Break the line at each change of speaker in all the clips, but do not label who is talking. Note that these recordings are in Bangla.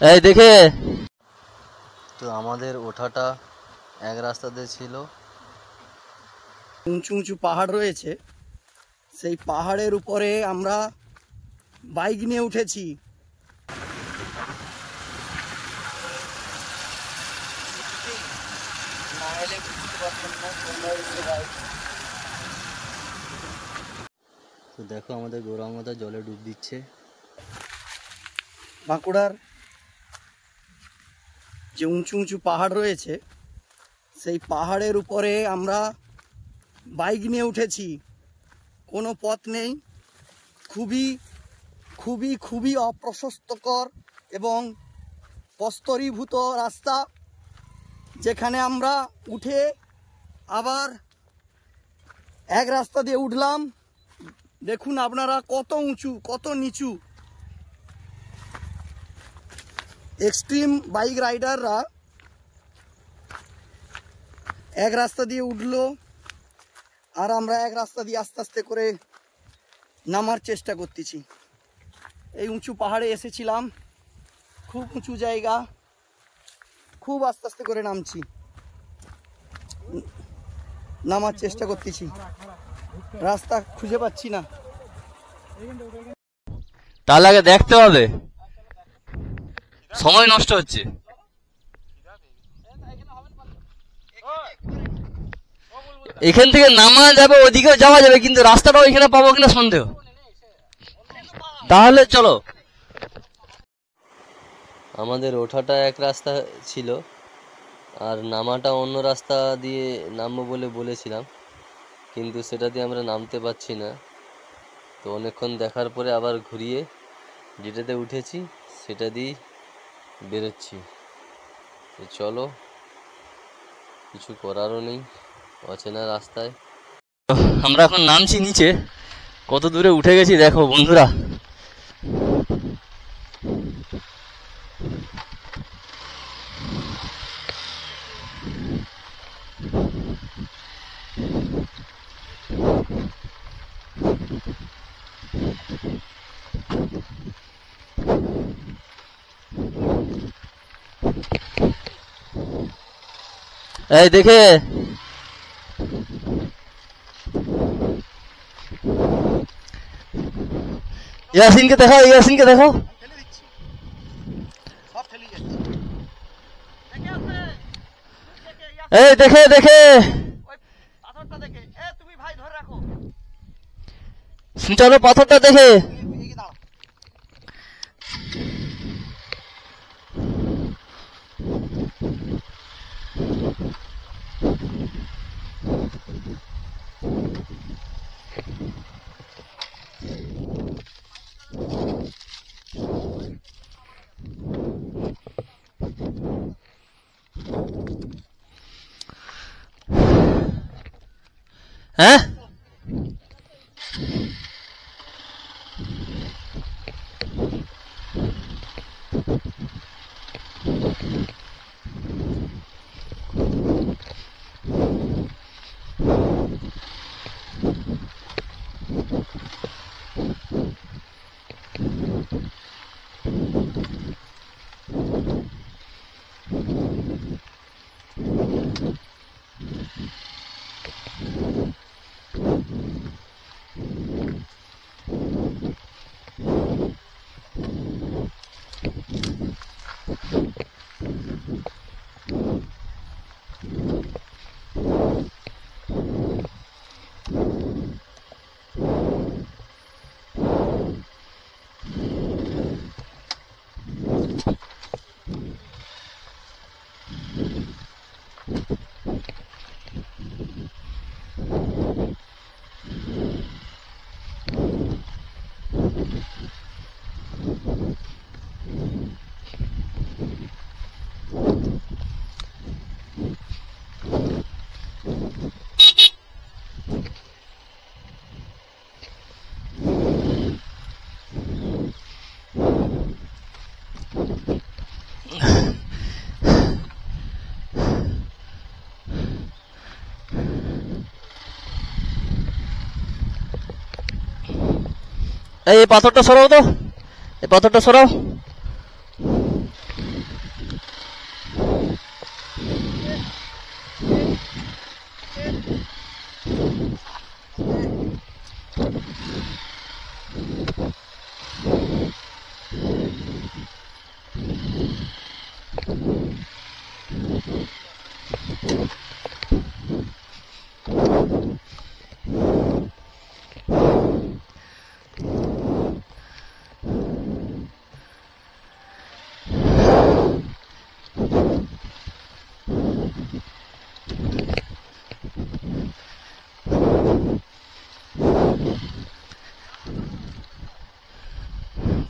এই দেখে তো আমাদের ওঠাটা এক রাস্তাতে ছিল।
উঁচু উঁচু পাহাড় রয়েছে, সেই পাহাড়ের উপরে আমরা বাইক নিয়ে উঠেছি।
তো দেখো আমাদের গৌরাঙ্গদা জলে ডুব দিচ্ছে।
বাঁকুড়ার যে উঁচু উঁচু পাহাড় রয়েছে, সেই পাহাড়ের উপরে আমরা বাইক নিয়ে উঠেছি। কোনো পথ নেই, খুবই খুবই খুবই অপ্রশস্তকর এবং প্রস্তরীভূত রাস্তা, যেখানে আমরা উঠে আবার এক রাস্তা দিয়ে উঠলাম। দেখুন আপনারা কত উঁচু কত নিচু। এক্সট্রিম বাইক রাইডাররা এক রাস্তা দিয়ে উঠলো, আর আমরা এক রাস্তা দিয়ে আস্তে আস্তে করে নামার চেষ্টা করতেছি। এই উঁচু পাহাড়ে এসেছিলাম, খুব উঁচু জায়গা, খুব আস্তে আস্তে করে নামছি, নামার চেষ্টা করতেছি, রাস্তা খুঁজে পাচ্ছি না।
তার আগে দেখতে হবে, সময় নষ্ট হচ্ছে। এখান থেকে নামা যাবে, ওদিকেও যাওয়া যাবে, কিন্তু রাস্তাটাও এখানে পাবো কিনা সন্দেহ। তাহলে চলো। আমাদের ওঠাটা এক রাস্তা ছিল আর নামাটা অন্য রাস্তা দিয়ে নামবো বলে বলেছিলাম, কিন্তু সেটা দিয়ে আমরা নামতে পারছি না। তো অনেকক্ষণ দেখার পরে আবার ঘুরিয়ে যেটাতে উঠেছি সেটা দিয়েই বেরোচ্ছি। তো চলো, কিছু করারও নেই, অচেনা রাস্তায়। আমরা এখন নামছি নিচে, কত দূরে উঠে গেছি দেখো বন্ধুরা। এই দেখে ইয়াসিনকে দেখাও, ইয়াসিনকে দেখাও। এই দেখে দেখে চলো পাথরটা দেখে। হ্যাঁ এই পাথরটা সরাও তো, এই পাথরটা সরাও।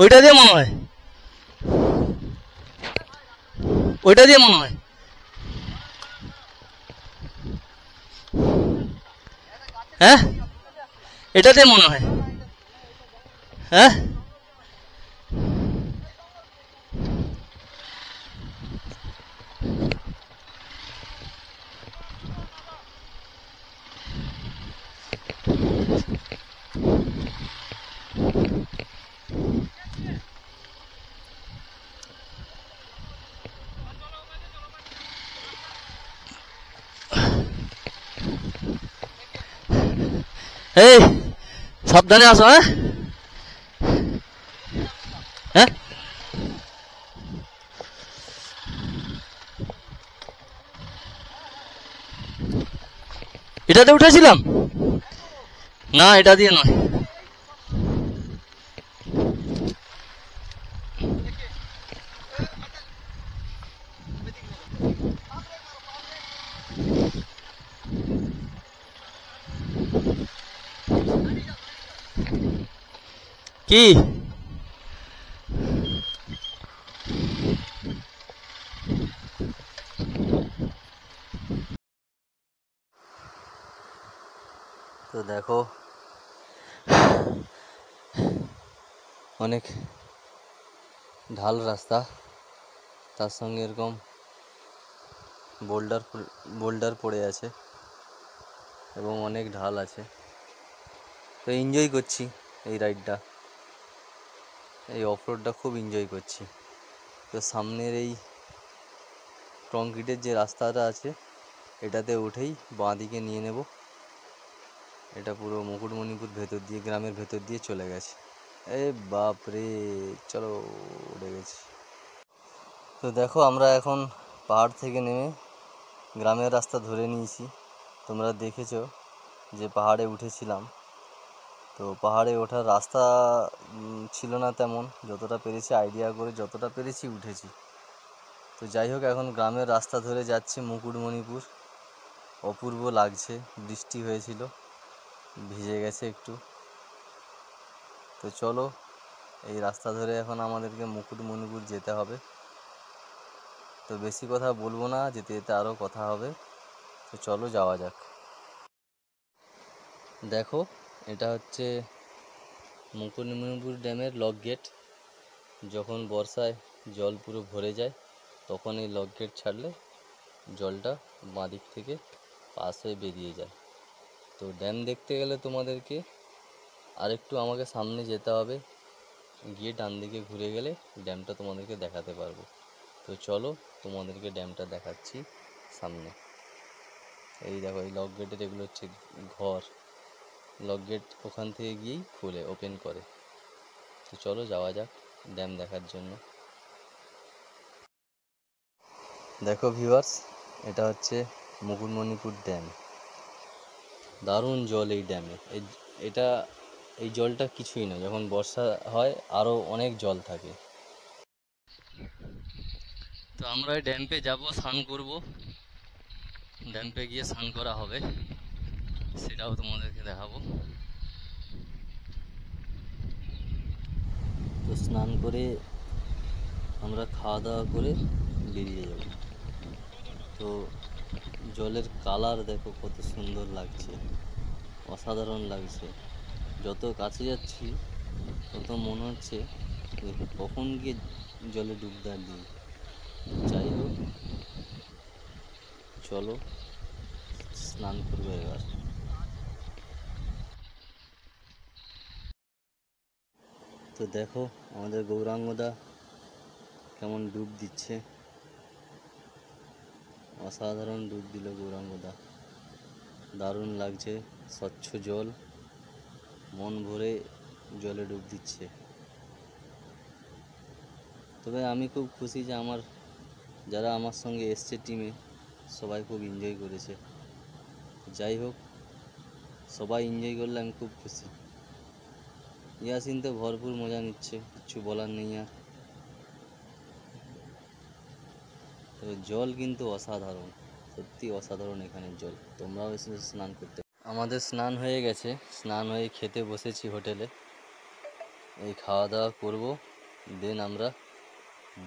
ওইটা দিয়ে মনে হয়, ওইটা দিয়ে মনে হয়। হ্যাঁ, এটাতে মনে হয়। হ্যাঁ, এই সাবধানে আসো। হ্যাঁ, হ্যাঁ, এটাতে উঠেছিলাম না, এটা দিয়ে নয়। কি তো দেখো, অনেক ঢাল রাস্তা, তার সঙ্গে এরকম বোল্ডার বোল্ডার পড়ে আছে এবং অনেক ঢাল আছে। তো এনজয় করছি এই রাইডটা, এই অফরোডটা খুব এনজয় করছি। তো সামনের এই কংক্রিটের যে রাস্তাটা আছে এটাতে উঠেই বাঁ দিকে নিয়ে নেব। এটা পুরো মুকুটমণিপুর ভেতর দিয়ে, গ্রামের ভেতর দিয়ে চলে গেছে। এ বাপ রে, চলো উঠে গেছি। তো দেখো, আমরা এখন পাহাড় থেকে নেমে গ্রামের রাস্তা ধরে নিয়েছি। তোমরা দেখেছো যে পাহাড়ে উঠেছিলাম, তো পাহাড়ে ওঠার রাস্তা ছিল না তেমন, যতটা পেরেছি আইডিয়া করে যতটা পেরেছি উঠেছি। তো যাই হোক, এখন গ্রামের রাস্তা ধরে যাচ্ছি মুকুটমণিপুর। অপূর্ব লাগছে, বৃষ্টি হয়েছিল, ভিজে গেছে একটু। তো চলো, এই রাস্তা ধরে এখন আমাদেরকে মুকুটমণিপুর যেতে হবে। তো বেশি কথা বলবো না, যেতে যেতে আরও কথা হবে। তো চলো যাওয়া যাক। দেখো, এটা হচ্ছে মুকুটমণিপুর ড্যামের লক গেট। যখন বর্ষায় জল পুরো ভরে যায় তখন এই লক গেট ছাড়লে জলটা বাঁ দিক থেকে পাস হয়ে বেরিয়ে যায়। তো ড্যাম দেখতে গেলে তোমাদেরকে আরেকটু আমাকে সামনে যেতে হবে, গিয়ে ডান দিকে ঘুরে গেলে ড্যামটা তোমাদেরকে দেখাতে পারবো। তো চলো, তোমাদেরকে ড্যামটা দেখাচ্ছি সামনে। এই দেখো, এই লক গেটের এগুলো হচ্ছে ঘর। লক গেট ওখান থেকে গিয়েই খুলে ওপেন করে। তো চলো যাওয়া যাক ড্যাম দেখার জন্য। দেখো ভিউয়ার্স, এটা হচ্ছে মুকুটমণিপুর ড্যাম। দারুণ জল এই ড্যামে। এটা এই জলটা কিছুই না, যখন বর্ষা হয় আরও অনেক জল থাকে। তো আমরা এই ড্যাম্পে যাব, স্নান করব। ড্যাম্পে গিয়ে স্নান করা হবে, সেটাও তোমাদেরকে দেখাবো। তো স্নান করে আমরা খাওয়া দাওয়া করে বেরিয়ে যাব। তো জলের কালার দেখো কত সুন্দর লাগছে, অসাধারণ লাগছে। যত কাছে যাচ্ছি তত মনে হচ্ছে যে কখন গিয়ে জলে ডুবদার দিই। যাই হোক, চলো স্নান করবো এবার। তো দেখো আমাদের গৌরাঙ্গদা কেমন ডুব দিচ্ছে, অসাধারণ ডুব দিল গৌরাঙ্গদা। দারুণ লাগছে, স্বচ্ছ জল, মন ভরে জলে ডুব দিচ্ছে। তবে আমি খুব খুশি যে যারা আমার সঙ্গে এসছে টিমে, সবাই খুব এনজয় করেছে। যাই হোক, সবাই এনজয় করলে আমি খুব খুশি। ইয়াসিন তো ভরপুর মজা নিচ্ছে, কিচ্ছু বলার নেই আর। তবে জল কিন্তু অসাধারণ, সত্যি অসাধারণ এখানের জল। তোমরাও এসে স্নান করতে। আমাদের স্নান হয়ে গেছে, স্নান হয়ে খেতে বসেছি হোটেলে। এই খাওয়া দাওয়া করব, দেন আমরা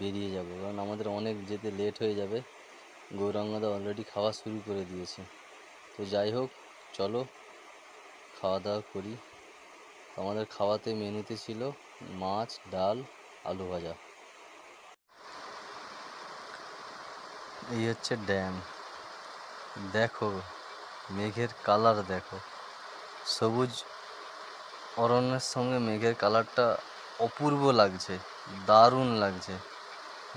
বেরিয়ে যাব, কারণ আমাদের অনেক যেতে লেট হয়ে যাবে। গৌরাঙ্গদা অলরেডি খাওয়া শুরু করে দিয়েছে। তো যাই হোক, চলো খাওয়া দাওয়া করি। আমাদের খাওয়াতে মেনুতে ছিল মাছ, ডাল, আলু ভাজা। এই হচ্ছে ড্যাম। দেখো মেঘের কালার, দেখো সবুজ অরণ্যের সঙ্গে মেঘের কালারটা অপূর্ব লাগছে, দারুণ লাগছে।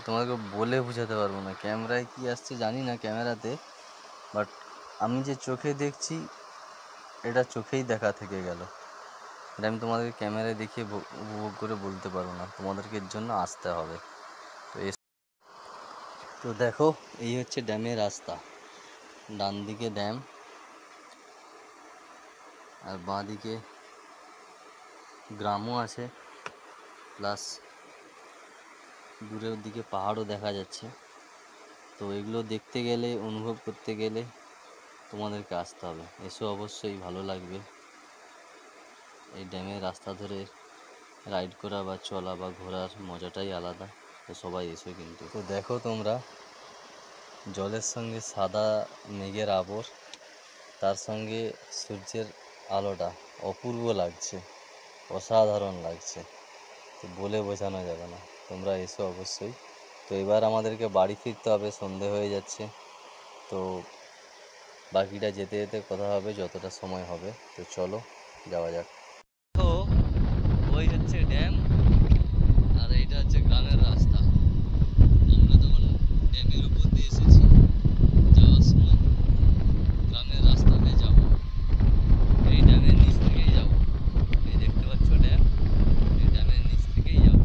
তোমাকে বলে বোঝাতে পারবো না, ক্যামেরায় কি আসছে জানি না ক্যামেরাতে, বাট আমি যে চোখে দেখছি এটা চোখেই দেখা থেকে গেল। এটা আমি তোমাদেরকে ক্যামেরায় দেখিয়ে উপভোগ করে বলতে পারবো না, তোমাদেরকে এর জন্য আসতে হবে। তো দেখো এই হচ্ছে ড্যামের রাস্তা, ডান দিকে ড্যাম আর বাঁ দিকে গ্রামও আছে, প্লাস দূরের দিকে পাহাড়ও দেখা যাচ্ছে। তো এগুলো দেখতে গেলে, অনুভব করতে গেলে তোমাদেরকে আসতে হবে। এসো, অবশ্যই ভালো লাগবে। এই ড্যামের রাস্তা ধরে রাইড করা বা চলা বা ঘোরার মজাটাই আলাদা। তো সবাই এসো কিন্তু। তো দেখো তোমরা, জলের সঙ্গে সাদা মেঘের আবর, তার সঙ্গে সূর্যের আলোটা অপূর্ব লাগছে, অসাধারণ লাগছে। তো বলে বোঝানো যাবে না, তোমরা এসো অবশ্যই। তো এবার আমাদেরকে বাড়ি ফিরতে হবে, সন্ধে হয়ে যাচ্ছে। তো বাকিটা যেতে যেতে কথা হবে যতটা সময় হবে। তো চলো যাওয়া যাক। তো ওই হচ্ছে ড্যাম আর এইটা হচ্ছে গ্রামের রাস্তা। আমরা তখন ড্যামের উপর দিয়ে এসেছি, যাওয়ার সময় গ্রামের রাস্তা দিয়ে যাব। এই ড্যামের নিচ থেকেই যাব, এই দেখতে পাচ্ছ ড্যাম, এই ড্যামের নিচ থেকেই যাব।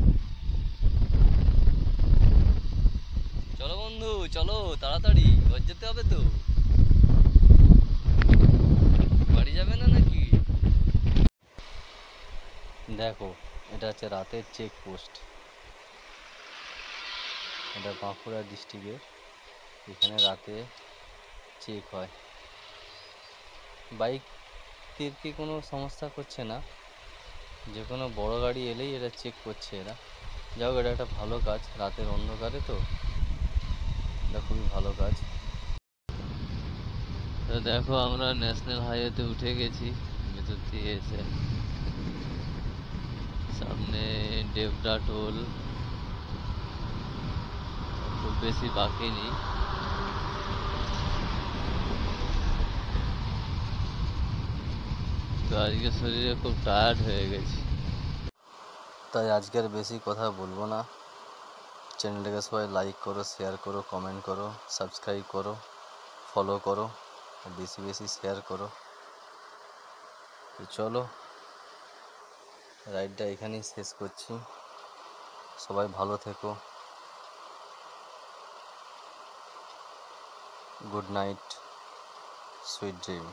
চলো বন্ধু, চলো তাড়াতাড়ি, ঘর যেতে হবে তো। বাড়ি যাবে না নাকি? দেখো এটা হচ্ছে রাতের চেকপোস্ট, এটা বাঁকুড়া ডিস্ট্রিক্টের। এখানে রাতে চেক হয়। বাইক কি কোনো সমস্যা করছে না, যে কোনো বড় গাড়ি এলেই এটা চেক করছে এরা। যাও, এটা একটা ভালো কাজ, রাতের অন্ধকারে তো এটা খুবই ভালো কাজ। তো দেখো আমরা ন্যাশনাল হাইওয়েতে উঠে গেছি, ভেতর দিয়ে এসে সামনে ডেবরা টোল, খুব বেশি বাকি নেই। তো আজকে শরীরে খুব টায়ার্ড হয়ে গেছি, তাই আজকের বেশি কথা বলবো না। চ্যানেলটাকে সবাই লাইক করো, শেয়ার করো, কমেন্ট করো, সাবস্ক্রাইব করো, ফলো করো, আর বেশি বেশি শেয়ার করো। তো চলো রাইডটা এখানেই শেষ করছি। সবাই ভালো থেকো, গুড নাইট, সুইট ড্রিম।